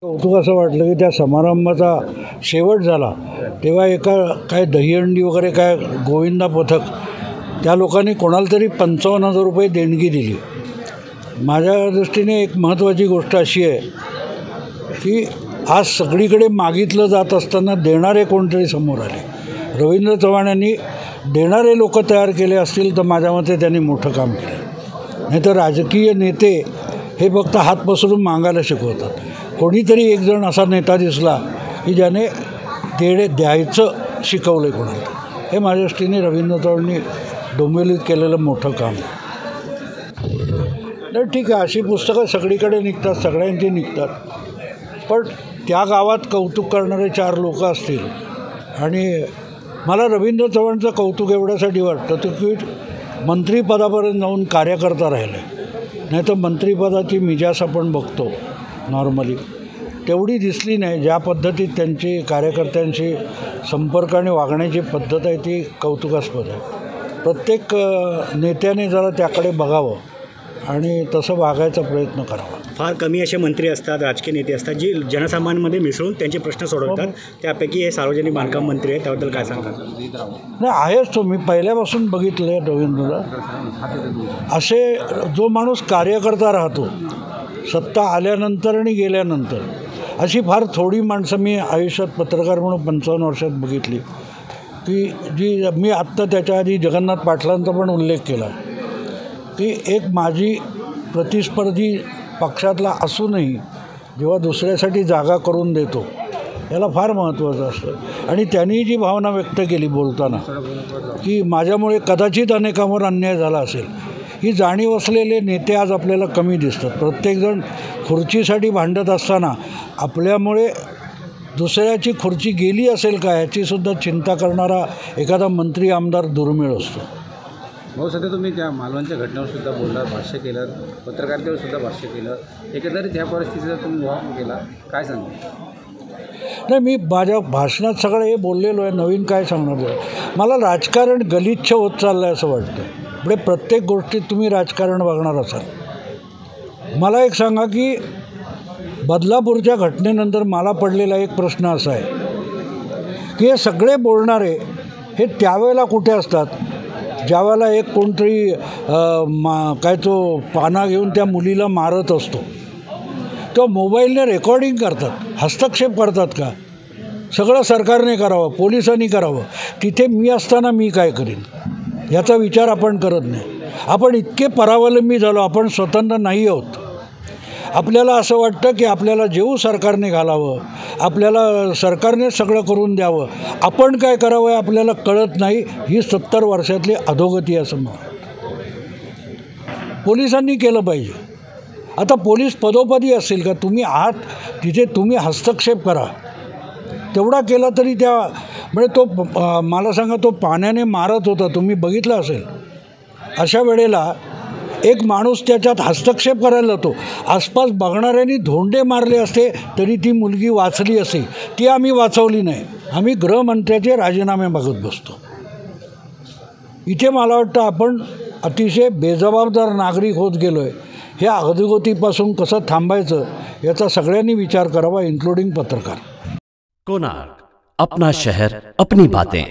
कौतुक असं वाटलं की त्या समारंभाचा शेवट झाला तेव्हा एका काय दहीहंडी वगैरे काय गोविंदा पथक त्या लोकांनी कोणाला तरी 55,000 रुपये देणगी दिली. माझ्या दृष्टीने एक महत्त्वाची गोष्ट अशी आहे की आज सगळीकडे मागितलं जात असताना देणारे कोणतरी समोर आले. रवींद्र चव्हाण यांनी देणारे लोक तयार केले असतील तर माझ्या मते त्यांनी मोठं काम केलं. नाही तर राजकीय नेते हे फक्त हात पसरून मागायला शिकवतात. कोणीतरी एक जण असा नेता दिसला की ज्याने द्यायचं शिकवलं आहे कोणाला. हे माझ्या दृष्टीने रवींद्र चव्हाणांनी डोंबिवलीत केलेलं मोठं काम. तर ठीक आहे, अशी पुस्तकं सगळीकडे निघतात, सगळ्यांची निघतात, पण त्या गावात कौतुक करणारे 4 लोक असतील. आणि मला रवींद्र चव्हाणचं कौतुक एवढ्यासाठी वाटतं की मंत्रिपदापर्यंत जाऊन कार्यकर्ता राहिले. नाही तर मंत्रिपदाची मिजास आपण बघतो नॉर्मली तेवढी दिसली नाही. ज्या पद्धतीत त्यांची कार्यकर्त्यांशी संपर्क आणि वागण्याची पद्धत आहे ती कौतुकास्पद आहे. प्रत्येक नेत्याने जरा त्याकडे बघावं आणि तसं वागायचा प्रयत्न करावा. फार कमी असे मंत्री असतात, राजकीय नेते असतात जी जनसामान्यांमध्ये मिसळून त्यांचे प्रश्न सोडवतात. त्यापैकी हे सार्वजनिक बांधकाम मंत्री आहे, त्याबद्दल काय सांगतात? नाही, आहेच तो. मी पहिल्यापासून बघितलं आहे रवींद्रला. असे जो माणूस कार्यकर्ता राहतो सत्ता आल्यानंतर आणि गेल्यानंतर, अशी फार थोडी माणसं मी आयुष्यात पत्रकार म्हणून 55 वर्षात बघितली की जी मी आत्ता त्याच्या आधी जगन्नाथ पाटलांचा पण उल्लेख केला की एक माझी प्रतिस्पर्धी पक्षातला असूनही जेव्हा दुसऱ्यासाठी जागा करून देतो याला फार महत्त्वाचं असतं. आणि त्यांनी जी भावना व्यक्त केली बोलताना की माझ्यामुळे कदाचित अनेकांवर अन्याय झाला असेल, ही जाणीव असलेले नेते आज आपल्याला कमी दिसतात. प्रत्येकजण खुर्चीसाठी भांडत असताना आपल्यामुळे दुसऱ्याची खुर्ची गेली असेल का याचीसुद्धा चिंता करणारा एखादा मंत्री आमदार दुर्मिळ असतो. भाऊ, सध्या तुम्ही त्या मालवणच्या घटनेवर सुद्धा बोलला, भाष्य केलं, पत्रकारितेवर सुद्धा भाष्य केलं. एकंदरीत ह्या परिस्थितीचा तुम्ही वापर केला, काय सांगा? नाही, मी माझ्या भाषणात सगळं हे बोललेलो आहे, नवीन काय सांगणार आहे. मला राजकारण गलिच्छ होत चाललं आहे असं वाटतं. म्हणजे प्रत्येक गोष्टीत तुम्ही राजकारण बघणार असाल. मला एक सांगा की बदलापूरच्या घटनेनंतर मला पडलेला एक प्रश्न असा आहे की हे सगळे बोलणारे हे त्यावेळेला कुठे असतात ज्यावेळेला एक कोणतरी काय तो पाना घेऊन त्या मुलीला मारत असतो. तो मोबाईलने रेकॉर्डिंग करतात, हस्तक्षेप करतात का? सगळं सरकारने करावं, पोलिसांनी करावं. तिथे मी असताना मी काय करीन याचा विचार आपण करत नाही. आपण इतके परावलंबी झालो, आपण स्वतंत्र नाही आहोत. आपल्याला असं वाटतं की आपल्याला जेऊ सरकारने घालावं, आपल्याला सरकारने सगळं करून द्यावं, आपण काय करावं आपल्याला कळत नाही. ही 70 वर्षातली अधोगती असं मला. पोलिसांनी केलं पाहिजे. आता पोलीस पदोपदी असेल का? तुम्ही आहात तिथे, तुम्ही हस्तक्षेप करा. तेवढा केला तरी त्या म्हणजे तो मला सांगा, तो पाण्याने मारत होता, तुम्ही बघितलं असेल. अशा वेळेला एक माणूस त्याच्यात हस्तक्षेप करायला जातो. आसपास बघणाऱ्यांनी धोंडे मारले असते तरी ती मुलगी वाचली असती. ती आम्ही वाचवली नाही. आम्ही गृहमंत्र्याचे राजीनामे बघत बसतो. इथे मला वाटतं आपण अतिशय बेजबाबदार नागरिक होत गेलो आहे. ह्या अधोगतीपासून कसं थांबायचं याचा सगळ्यांनी विचार करावा, इन्क्लुडिंग पत्रकार. कोणार्क, अपना शहर अपनी बातें.